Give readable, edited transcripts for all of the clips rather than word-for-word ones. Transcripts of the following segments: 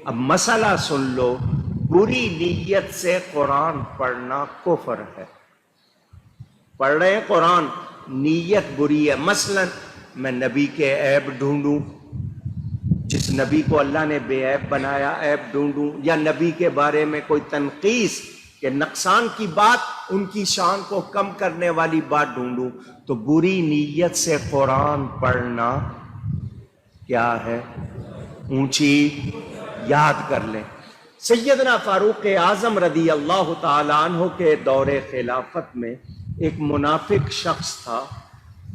اب مسئلہ سن لو، بری نیت سے قرآن پڑھنا کفر ہے۔ پڑھ رہے ہیں قرآن، نیت بری ہے۔ مثلا میں نبی کے عیب ڈھونڈوں، جس نبی کو اللہ نے بے عیب بنایا عیب ڈھونڈوں، یا نبی کے بارے میں کوئی تنقیص کہ نقصان کی بات، ان کی شان کو کم کرنے والی بات ڈھونڈوں، تو بری نیت سے قرآن پڑھنا کیا ہے؟ اونچی یاد کر لیں۔ سیدنا فاروق اعظم رضی اللہ تعالی عنہ کے دور خلافت میں ایک منافق شخص تھا،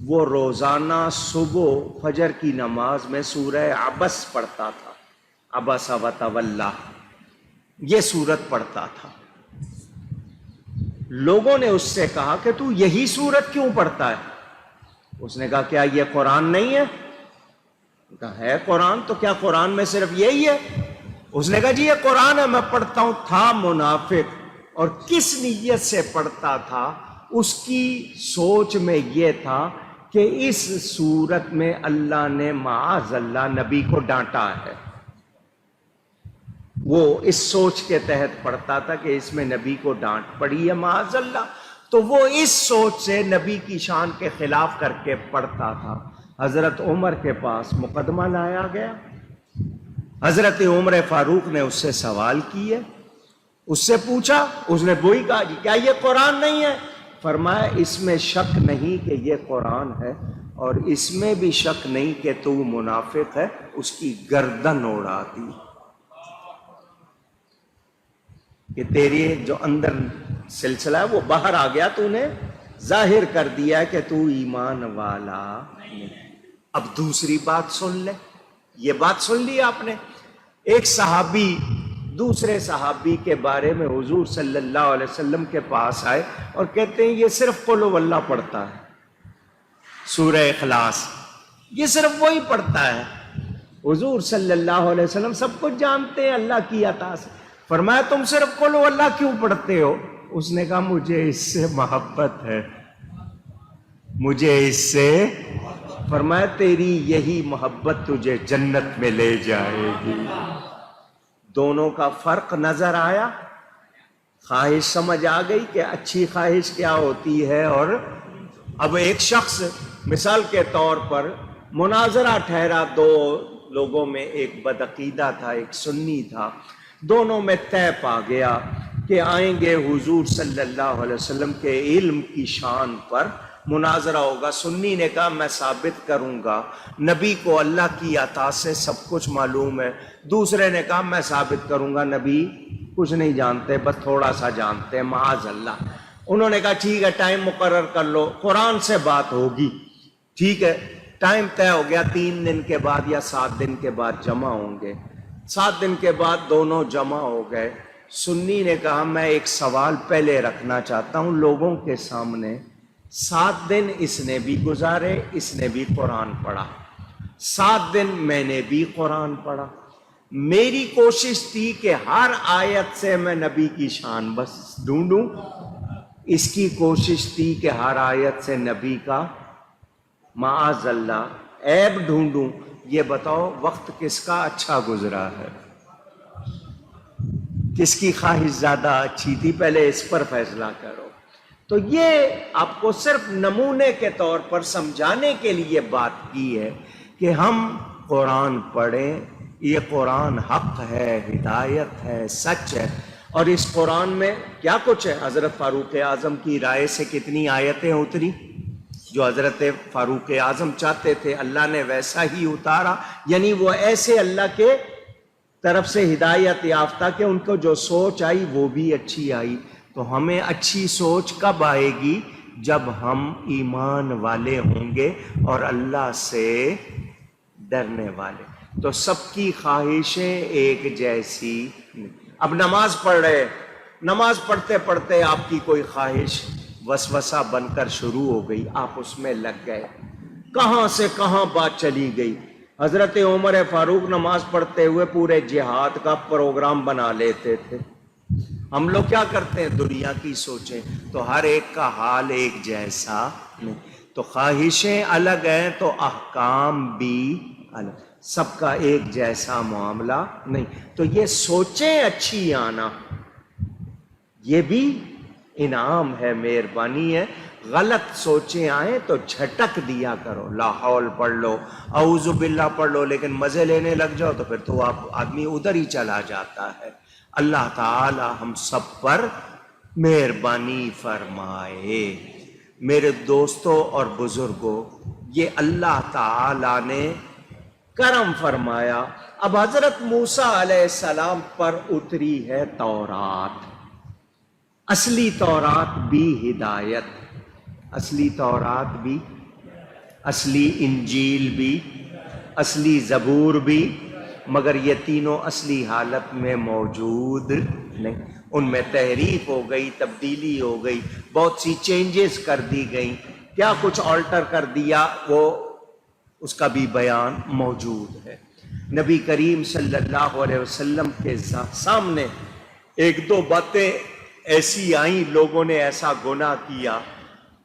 وہ روزانہ صبح فجر کی نماز میں سورہ عبس پڑھتا تھا، عبس و تولی، یہ سورت پڑھتا تھا۔ لوگوں نے اس سے کہا کہ تو یہی سورت کیوں پڑھتا ہے؟ اس نے کہا کیا یہ قرآن نہیں ہے؟ کہا ہے قرآن، تو کیا قرآن میں صرف یہی ہے؟ اس نے کہا جی یہ قرآن ہے، میں پڑھتا ہوں۔ تھا منافق، اور کس نیت سے پڑھتا تھا؟ اس کی سوچ میں یہ تھا کہ اس صورت میں اللہ نے معاذ اللہ نبی کو ڈانٹا ہے۔ وہ اس سوچ کے تحت پڑھتا تھا کہ اس میں نبی کو ڈانٹ پڑی ہے معاذ اللہ، تو وہ اس سوچ سے نبی کی شان کے خلاف کر کے پڑھتا تھا۔ حضرت عمر کے پاس مقدمہ لایا گیا، حضرت عمر فاروق نے اس سے سوال کیے، اس سے پوچھا، اس نے وہی کہا جی کیا یہ قرآن نہیں ہے؟ فرمایا اس میں شک نہیں کہ یہ قرآن ہے، اور اس میں بھی شک نہیں کہ تو منافق ہے۔ اس کی گردن اڑا دی کہ تیری جو اندر سلسلہ ہے وہ باہر آ گیا، تو نے ظاہر کر دیا کہ تو ایمان والا نہیں۔ اب دوسری بات سن لے، یہ بات سن لی آپ نے، ایک صحابی دوسرے صحابی کے بارے میں حضور صلی اللہ علیہ وسلم کے پاس آئے اور کہتے ہیں یہ صرف قل هو اللہ پڑھتا ہے، سورہ اخلاص یہ صرف وہی پڑھتا ہے۔ حضور صلی اللہ علیہ وسلم سب کچھ جانتے ہیں اللہ کی عطا سے، فرمایا تم صرف قل هو اللہ کیوں پڑھتے ہو؟ اس نے کہا مجھے اس سے محبت ہے، مجھے اس سے۔ فرمایا تیری یہی محبت تجھے جنت میں لے جائے گی۔ دونوں کا فرق نظر آیا، خواہش سمجھ آ گئی کہ اچھی خواہش کیا ہوتی ہے۔ اور اب ایک شخص مثال کے طور پر مناظرہ ٹھہرا دو لوگوں میں، ایک بدعقیدہ تھا ایک سنی تھا، دونوں میں طے پا گیا کہ آئیں گے حضور صلی اللہ علیہ وسلم کے علم کی شان پر مناظرہ ہوگا۔ سنی نے کہا میں ثابت کروں گا نبی کو اللہ کی عطا سے سب کچھ معلوم ہے، دوسرے نے کہا میں ثابت کروں گا نبی کچھ نہیں جانتے، بس تھوڑا سا جانتے ہیں معاذ اللہ۔ انہوں نے کہا ٹھیک ہے ٹائم مقرر کر لو، قرآن سے بات ہوگی۔ ٹھیک ہے، ٹائم طے ہو گیا، 3 دن کے بعد یا 7 دن کے بعد جمع ہوں گے۔ 7 دن کے بعد دونوں جمع ہو گئے۔ سنی نے کہا میں ایک سوال پہلے رکھنا چاہتا ہوں لوگوں کے سامنے۔ 7 دن اس نے بھی گزارے، اس نے بھی قرآن پڑھا، 7 دن میں نے بھی قرآن پڑھا۔ میری کوشش تھی کہ ہر آیت سے میں نبی کی شان بس ڈھونڈوں، اس کی کوشش تھی کہ ہر آیت سے نبی کا معاذ اللہ عیب ڈھونڈوں۔ یہ بتاؤ وقت کس کا اچھا گزرا ہے؟ کس کی خواہش زیادہ اچھی تھی؟ پہلے اس پر فیصلہ کرو۔ تو یہ آپ کو صرف نمونے کے طور پر سمجھانے کے لیے بات کی ہے کہ ہم قرآن پڑھیں، یہ قرآن حق ہے، ہدایت ہے، سچ ہے۔ اور اس قرآن میں کیا کچھ ہے؟ حضرت فاروق اعظم کی رائے سے کتنی آیتیں اتری؟ جو حضرت فاروق اعظم چاہتے تھے اللہ نے ویسا ہی اتارا، یعنی وہ ایسے اللہ کے طرف سے ہدایت یافتہ کہ ان کو جو سوچ آئی وہ بھی اچھی آئی۔ تو ہمیں اچھی سوچ کب آئے گی؟ جب ہم ایمان والے ہوں گے اور اللہ سے ڈرنے والے۔ تو سب کی خواہشیں ایک جیسی نہیں۔ اب نماز پڑھ رہے، نماز پڑھتے پڑھتے آپ کی کوئی خواہش وسوسہ بن کر شروع ہو گئی، آپ اس میں لگ گئے، کہاں سے کہاں بات چلی گئی۔ حضرت عمر فاروق نماز پڑھتے ہوئے پورے جہاد کا پروگرام بنا لیتے تھے۔ ہم لوگ کیا کرتے ہیں؟ دنیا کی سوچیں، تو ہر ایک کا حال ایک جیسا نہیں، تو خواہشیں الگ ہیں تو احکام بھی الگ۔ سب کا ایک جیسا معاملہ نہیں. تو یہ سوچیں اچھی آنا یہ بھی انعام ہے، مہربانی ہے. غلط سوچیں آئیں تو جھٹک دیا کرو. لا حول پڑھ لو، اعوذ باللہ پڑھ لو، لیکن مزے لینے لگ جاؤ تو پھر تو آدمی ادھر ہی چلا جاتا ہے. اللہ تعالی ہم سب پر مہربانی فرمائے. میرے دوستوں اور بزرگوں، یہ اللہ تعالی نے کرم فرمایا. اب حضرت موسیٰ علیہ السلام پر اتری ہے تورات. اصلی تورات بھی ہدایت، اصلی تورات بھی، اصلی انجیل بھی، اصلی زبور بھی، مگر یہ تینوں اصلی حالت میں موجود نہیں. ان میں تحریف ہو گئی، تبدیلی ہو گئی، بہت سی چینجز کر دی گئیں. کیا کچھ آلٹر کر دیا وہ اس کا بھی بیان موجود ہے. نبی کریم صلی اللہ علیہ وسلم کے سامنے ایک دو باتیں ایسی آئیں، لوگوں نے ایسا گناہ کیا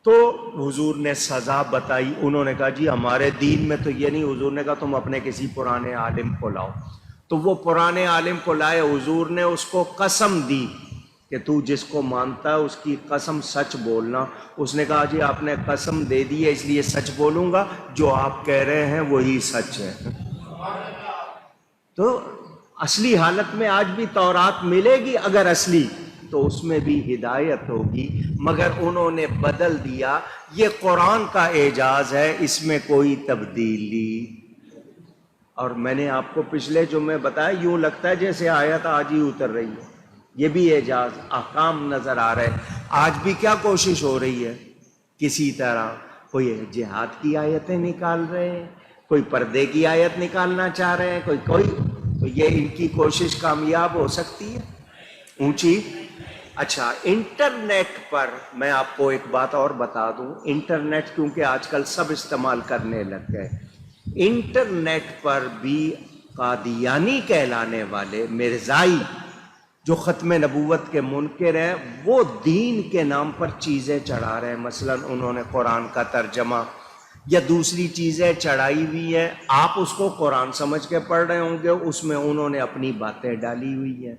تو حضور نے سزا بتائی. انہوں نے کہا جی ہمارے دین میں تو یہ نہیں. حضور نے کہا تم اپنے کسی پرانے عالم کو لاؤ. تو وہ پرانے عالم کو لائے. حضور نے اس کو قسم دی کہ تو جس کو مانتا ہے اس کی قسم سچ بولنا. اس نے کہا جی آپ نے قسم دے دی ہے اس لیے سچ بولوں گا، جو آپ کہہ رہے ہیں وہی سچ ہے. تو اصلی حالت میں آج بھی تورات ملے گی اگر اصلی، تو اس میں بھی ہدایت ہوگی، مگر انہوں نے بدل دیا. یہ قرآن کا اعجاز ہے، اس میں کوئی تبدیلی. اور میں نے آپ کو پچھلے جمعے بتایا، یوں لگتا ہے جیسے آیت آج ہی اتر رہی ہے. یہ بھی اعجاز، احکام نظر آ رہے. آج بھی کیا کوشش ہو رہی ہے؟ کسی طرح کوئی جہاد کی آیتیں نکال رہے ہیں، کوئی پردے کی آیت نکالنا چاہ رہے ہیں، کوئی تو یہ ان کی کوشش کامیاب ہو سکتی ہے اونچی. اچھا، انٹرنیٹ پر میں آپ کو ایک بات اور بتا دوں. انٹرنیٹ کیونکہ آج کل سب استعمال کرنے لگ گئے، انٹرنیٹ پر بھی قادیانی کہلانے والے مرزائی جو ختم نبوت کے منکر ہیں، وہ دین کے نام پر چیزیں چڑھا رہے ہیں. مثلا انہوں نے قرآن کا ترجمہ یا دوسری چیزیں چڑھائی ہوئی ہیں. آپ اس کو قرآن سمجھ کے پڑھ رہے ہوں گے، اس میں انہوں نے اپنی باتیں ڈالی ہوئی ہیں.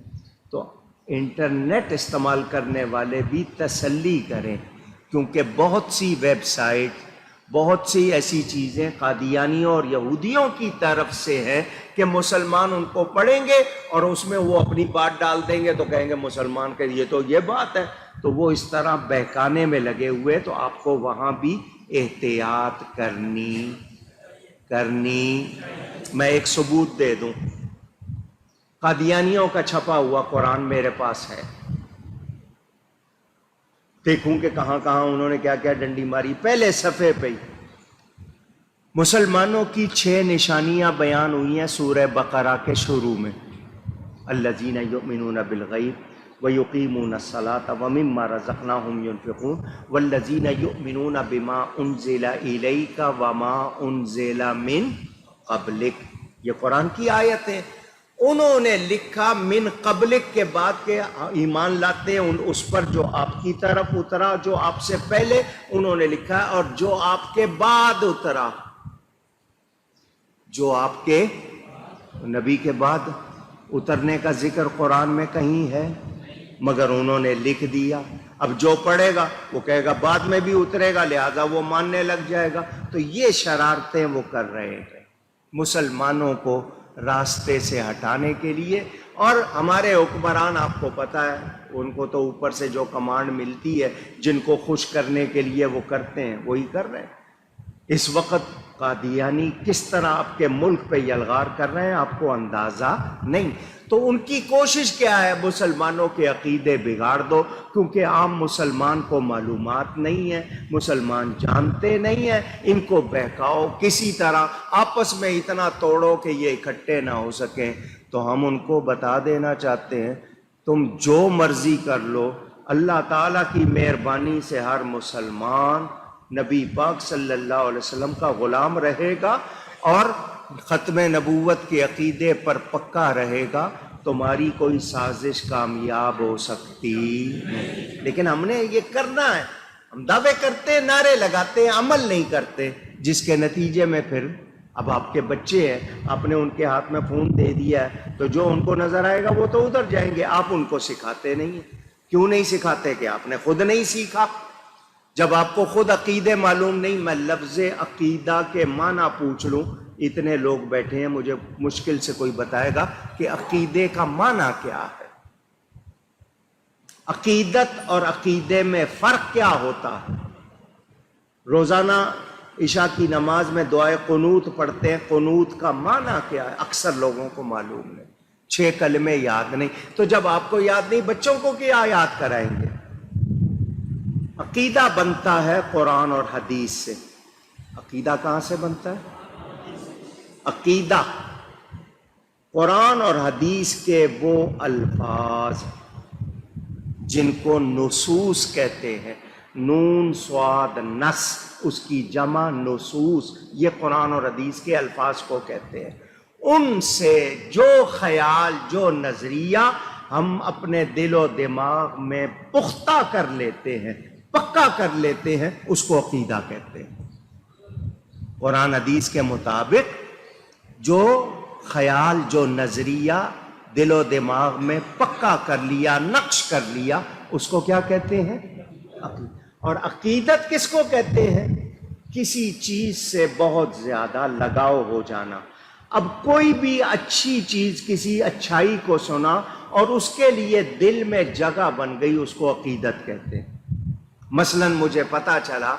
تو انٹرنیٹ استعمال کرنے والے بھی تسلی کریں، کیونکہ بہت سی ویب سائٹ، بہت سی ایسی چیزیں قادیانیوں اور یہودیوں کی طرف سے ہیں کہ مسلمان ان کو پڑھیں گے اور اس میں وہ اپنی بات ڈال دیں گے تو کہیں گے مسلمان کے یہ تو یہ بات ہے. تو وہ اس طرح بہکانے میں لگے ہوئے. تو آپ کو وہاں بھی احتیاط کرنی. میں ایک ثبوت دے دوں، قادیانیوں کا چھپا ہوا قرآن میرے پاس ہے. دیکھوں کہ کہاں کہاں انہوں نے کیا کیا ڈنڈی ماری. پہلے صفحے پہ مسلمانوں کی 6 نشانیاں بیان ہوئی ہیں سورہ بقرہ کے شروع میں. الذین یؤمنون بالغیب ویقیمون الصلاۃ ومما رزقناہم ینفقون والذین یؤمنون بما انزل الیک وما انزل من قبلک. یہ قرآن کی آیت ہے. انہوں نے لکھا من قبلک کے بعد کے ایمان لاتے ہیں اس پر جو آپ کی طرف اترا، جو آپ سے پہلے انہوں نے لکھا ہے، اور جو آپ کے بعد اترا، جو آپ کے نبی کے بعد اترنے کا ذکر قرآن میں کہیں ہے، مگر انہوں نے لکھ دیا. اب جو پڑھے گا وہ کہے گا بعد میں بھی اترے گا، لہذا وہ ماننے لگ جائے گا. تو یہ شرارتیں وہ کر رہے ہیں مسلمانوں کو راستے سے ہٹانے کے لیے. اور ہمارے حکمران آپ کو پتہ ہے، ان کو تو اوپر سے جو کمانڈ ملتی ہے، جن کو خوش کرنے کے لیے وہ کرتے ہیں، وہی کر رہے ہیں. اس وقت قادیانی کس طرح آپ کے ملک پہ یلغار کر رہے ہیں آپ کو اندازہ نہیں. تو ان کی کوشش کیا ہے؟ مسلمانوں کے عقیدے بگاڑ دو، کیونکہ عام مسلمان کو معلومات نہیں ہے، مسلمان جانتے نہیں ہیں. ان کو بہکاؤ کسی طرح، آپس میں اتنا توڑو کہ یہ اکٹھے نہ ہو سکیں. تو ہم ان کو بتا دینا چاہتے ہیں تم جو مرضی کر لو، اللہ تعالیٰ کی مہربانی سے ہر مسلمان نبی پاک صلی اللہ علیہ وسلم کا غلام رہے گا اور ختم نبوت کے عقیدے پر پکا رہے گا. تمہاری کوئی سازش کامیاب ہو سکتی نہیں. لیکن ہم نے یہ کرنا ہے. ہم دعوے کرتے، نعرے لگاتے، عمل نہیں کرتے، جس کے نتیجے میں پھر اب آپ کے بچے ہیں، آپ نے ان کے ہاتھ میں فون دے دیا ہے تو جو ان کو نظر آئے گا وہ تو ادھر جائیں گے. آپ ان کو سکھاتے نہیں ہیں. کیوں نہیں سکھاتے؟ کہ آپ نے خود نہیں سیکھا. جب آپ کو خود عقیدے معلوم نہیں، میں لفظ عقیدہ کے معنی پوچھ لوں، اتنے لوگ بیٹھے ہیں، مجھے مشکل سے کوئی بتائے گا کہ عقیدے کا معنی کیا ہے، عقیدت اور عقیدے میں فرق کیا ہوتا ہے. روزانہ عشاء کی نماز میں دعائے قنوت پڑھتے ہیں، قنوت کا معنی کیا ہے اکثر لوگوں کو معلوم نہیں. 6 کلمے یاد نہیں. تو جب آپ کو یاد نہیں، بچوں کو کیا یاد کرائیں گے؟ عقیدہ بنتا ہے قرآن اور حدیث سے. عقیدہ کہاں سے بنتا ہے؟ عقیدہ قرآن اور حدیث کے وہ الفاظ جن کو نصوص کہتے ہیں، نون صاد نص، اس کی جمع نصوص، یہ قرآن اور حدیث کے الفاظ کو کہتے ہیں. ان سے جو خیال، جو نظریہ ہم اپنے دل و دماغ میں پختہ کر لیتے ہیں، پکا کر لیتے ہیں، اس کو عقیدہ کہتے ہیں. قرآن حدیث کے مطابق جو خیال، جو نظریہ دل و دماغ میں پکا کر لیا، نقش کر لیا، اس کو کیا کہتے ہیں؟ عقیدہ. اور عقیدت کس کو کہتے ہیں؟ کسی چیز سے بہت زیادہ لگاؤ ہو جانا. اب کوئی بھی اچھی چیز، کسی اچھائی کو سنا اور اس کے لیے دل میں جگہ بن گئی، اس کو عقیدت کہتے ہیں. مثلا مجھے پتا چلا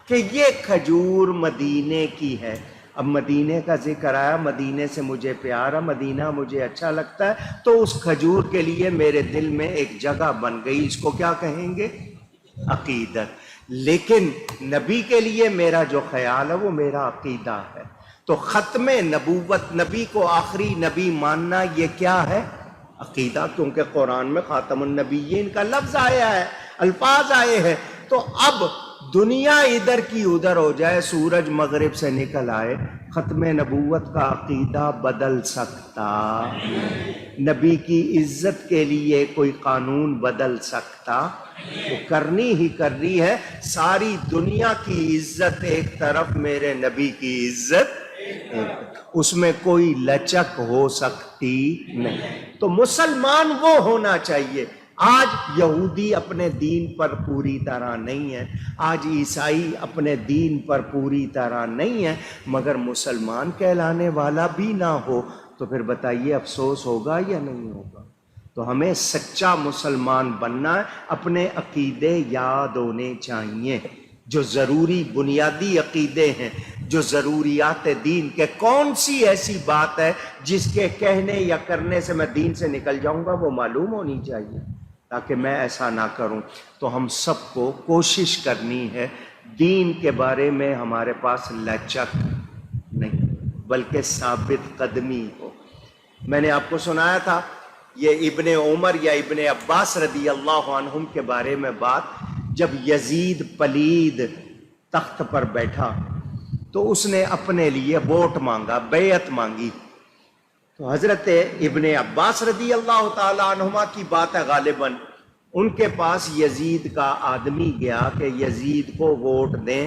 کہ یہ کھجور مدینے کی ہے، اب مدینے کا ذکر آیا، مدینے سے مجھے پیار ہے، مدینہ مجھے اچھا لگتا ہے، تو اس کھجور کے لیے میرے دل میں ایک جگہ بن گئی، اس کو کیا کہیں گے؟ عقیدت. لیکن نبی کے لیے میرا جو خیال ہے وہ میرا عقیدہ ہے. تو ختم نبوت، نبی کو آخری نبی ماننا، یہ کیا ہے؟ عقیدہ. کیونکہ قرآن میں خاتم النبیین کا لفظ آیا ہے، الفاظ آئے ہیں. تو اب دنیا ادھر کی ادھر ہو جائے، سورج مغرب سے نکل آئے، ختم نبوت کا عقیدہ بدل سکتا؟ نبی کی عزت کے لیے کوئی قانون بدل سکتا؟ وہ کرنی ہی کرنی ہے. ساری دنیا کی عزت ایک طرف، میرے نبی کی عزت اس میں کوئی لچک ہو سکتی نہیں. تو مسلمان وہ ہونا چاہیے. آج یہودی اپنے دین پر پوری طرح نہیں ہے، آج عیسائی اپنے دین پر پوری طرح نہیں ہے، مگر مسلمان کہلانے والا بھی نہ ہو تو پھر بتائیے افسوس ہوگا یا نہیں ہوگا؟ تو ہمیں سچا مسلمان بننا ہے. اپنے عقیدے یاد ہونے چاہیے، جو ضروری بنیادی عقیدے ہیں، جو ضروریات دین کے. کون سی ایسی بات ہے جس کے کہنے یا کرنے سے میں دین سے نکل جاؤں گا؟ وہ معلوم ہونی چاہیے تاکہ میں ایسا نہ کروں. تو ہم سب کو کوشش کرنی ہے دین کے بارے میں ہمارے پاس لچک نہیں بلکہ ثابت قدمی ہو. میں نے آپ کو سنایا تھا یہ ابن عمر یا ابن عباس رضی اللہ عنہم کے بارے میں بات. جب یزید پلید تخت پر بیٹھا تو اس نے اپنے لیے ووٹ مانگا، بیعت مانگی. تو حضرت ابن عباس رضی اللہ تعالی عنہما کی بات ہے غالباً، ان کے پاس یزید کا آدمی گیا کہ یزید کو ووٹ دیں،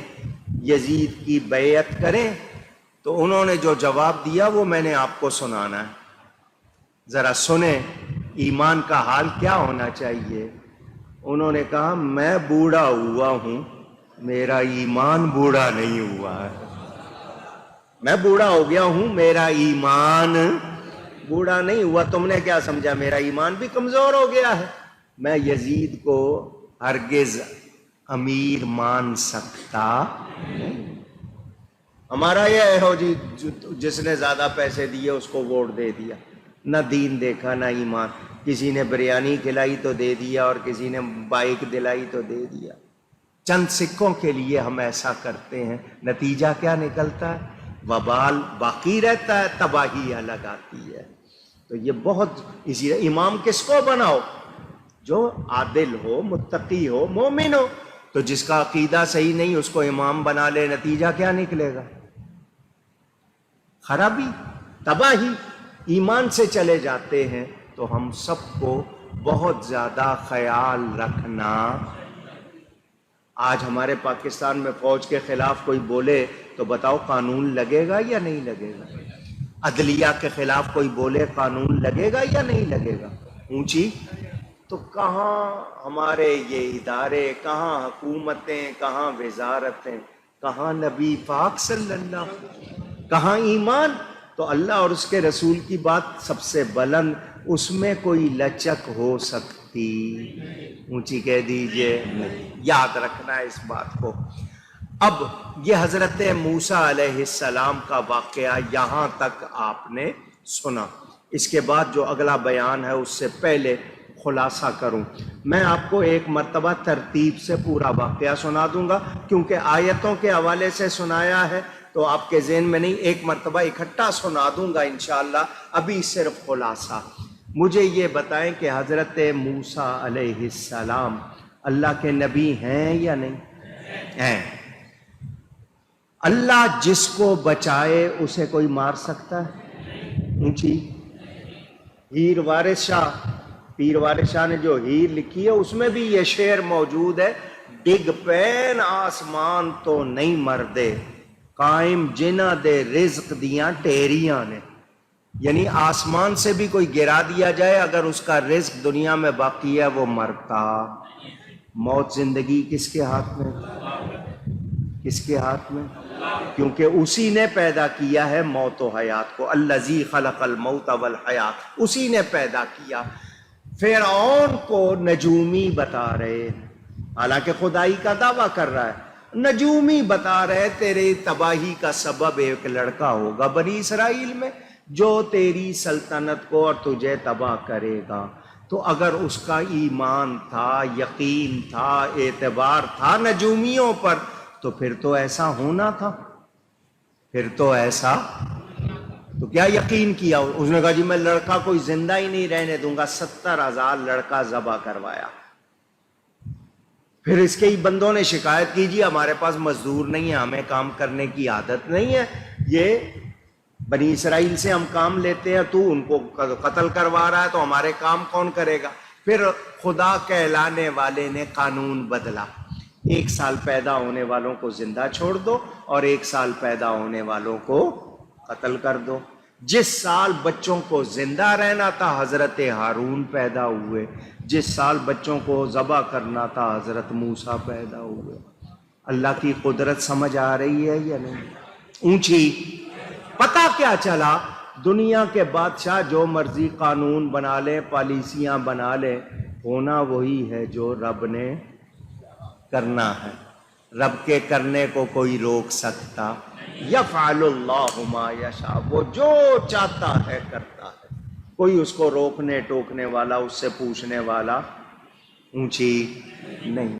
یزید کی بیعت کریں. تو انہوں نے جو جواب دیا وہ میں نے آپ کو سنانا ہے، ذرا سنیں ایمان کا حال کیا ہونا چاہیے. انہوں نے کہا میں بوڑھا ہوا ہوں، میرا ایمان بوڑھا نہیں ہوا ہے. میں بوڑھا ہو گیا ہوں، میرا ایمان بوڑھا نہیں ہوا. تم نے کیا سمجھا میرا ایمان بھی کمزور ہو گیا ہے؟ میں یزید کو ہرگز امیر مان سکتا نہیں. ہمارا یہ ہے ہو جی، جس نے زیادہ پیسے دیے اس کو ووٹ دے دیا، نہ دین دیکھا نہ ایمان. کسی نے بریانی کھلائی تو دے دیا اور کسی نے بائک دلائی تو دے دیا. چند سکوں کے لیے ہم ایسا کرتے ہیں، نتیجہ کیا نکلتا ہے؟ وبال باقی رہتا ہے، تباہی الگ آتی ہے. تو یہ بہت اسی امام کس کو بناؤ؟ جو عادل ہو، متقی ہو، مومن ہو. تو جس کا عقیدہ صحیح نہیں اس کو امام بنا لے، نتیجہ کیا نکلے گا؟ خرابی، تباہی. ایمان سے چلے جاتے ہیں. تو ہم سب کو بہت زیادہ خیال رکھنا. آج ہمارے پاکستان میں فوج کے خلاف کوئی بولے تو بتاؤ قانون لگے گا یا نہیں لگے گا؟ عدلیہ کے خلاف کوئی بولے قانون لگے گا یا نہیں لگے گا؟ اونچی تو کہاں ہمارے یہ ادارے، کہاں حکومتیں، کہاں وزارتیں، کہاں نبی پاک صلی اللہ علیہ وسلم، کہاں ایمان؟ تو اللہ اور اس کے رسول کی بات سب سے بلند، اس میں کوئی لچک ہو سکتی؟ اونچی کہہ دیجئے نہیں۔ یاد رکھنا ہے اس بات کو۔ اب یہ حضرت موسیٰ علیہ السلام کا واقعہ یہاں تک آپ نے سنا۔ اس کے بعد جو اگلا بیان ہے اس سے پہلے خلاصہ کروں، میں آپ کو ایک مرتبہ ترتیب سے پورا واقعہ سنا دوں گا، کیونکہ آیتوں کے حوالے سے سنایا ہے تو آپ کے ذہن میں نہیں، ایک مرتبہ اکٹھا سنا دوں گا انشاءاللہ۔ ابھی صرف خلاصہ۔ مجھے یہ بتائیں کہ حضرت موسیٰ علیہ السلام اللہ کے نبی ہیں یا نہیں ہیں؟ اللہ جس کو بچائے اسے کوئی مار سکتا ہے؟ اونچی۔ ہیر وارث شاہ، پیر وارث شاہ نے جو ہیر لکھی ہے اس میں بھی یہ شعر موجود ہے، ڈگ پین آسمان تو نہیں مردے، قائم جنہ دے رزق دیاں ٹیریاں نے۔ یعنی آسمان سے بھی کوئی گرا دیا جائے، اگر اس کا رزق دنیا میں باقی ہے وہ مرتا۔ موت زندگی کس کے ہاتھ میں؟ کس کے ہاتھ میں؟ کیونکہ اسی نے پیدا کیا ہے موت و حیات کو، الذی خلق الموت والحیات، اسی نے پیدا کیا۔ فرعون کو نجومی بتا رہے، حالانکہ خدائی کا دعویٰ کر رہا ہے، نجومی بتا رہے تیرے تباہی کا سبب ایک لڑکا ہوگا بنی اسرائیل میں جو تیری سلطنت کو اور تجھے تباہ کرے گا۔ تو اگر اس کا ایمان تھا، یقین تھا، اعتبار تھا نجومیوں پر، تو پھر تو ایسا ہونا تھا، پھر تو ایسا تو کیا یقین کیا؟ اس نے کہا جی میں لڑکا کوئی زندہ ہی نہیں رہنے دوں گا، 70,000 لڑکا ذبح کروایا۔ پھر اس کے ہی بندوں نے شکایت کی جی ہمارے پاس مزدور نہیں ہے، ہمیں کام کرنے کی عادت نہیں ہے، یہ بنی اسرائیل سے ہم کام لیتے ہیں، تو ان کو قتل کروا رہا ہے تو ہمارے کام کون کرے گا؟ پھر خدا کہلانے والے نے قانون بدلا، 1 سال پیدا ہونے والوں کو زندہ چھوڑ دو اور 1 سال پیدا ہونے والوں کو قتل کر دو۔ جس سال بچوں کو زندہ رہنا تھا حضرت ہارون پیدا ہوئے، جس سال بچوں کو ذبح کرنا تھا حضرت موسیٰ پیدا ہوئے۔ اللہ کی قدرت سمجھ آ رہی ہے یا نہیں؟ اونچی۔ پتہ کیا چلا؟ دنیا کے بادشاہ جو مرضی قانون بنا لے، پالیسیاں بنا لے، ہونا وہی ہے جو رب نے کرنا ہے۔ رب کے کرنے کو کوئی روک سکتا؟ یفعل اللہ ما یشاء، وہ جو چاہتا ہے کرتا ہے، کوئی اس کو روکنے ٹوکنے والا، اس سے پوچھنے والا اونچی نہیں۔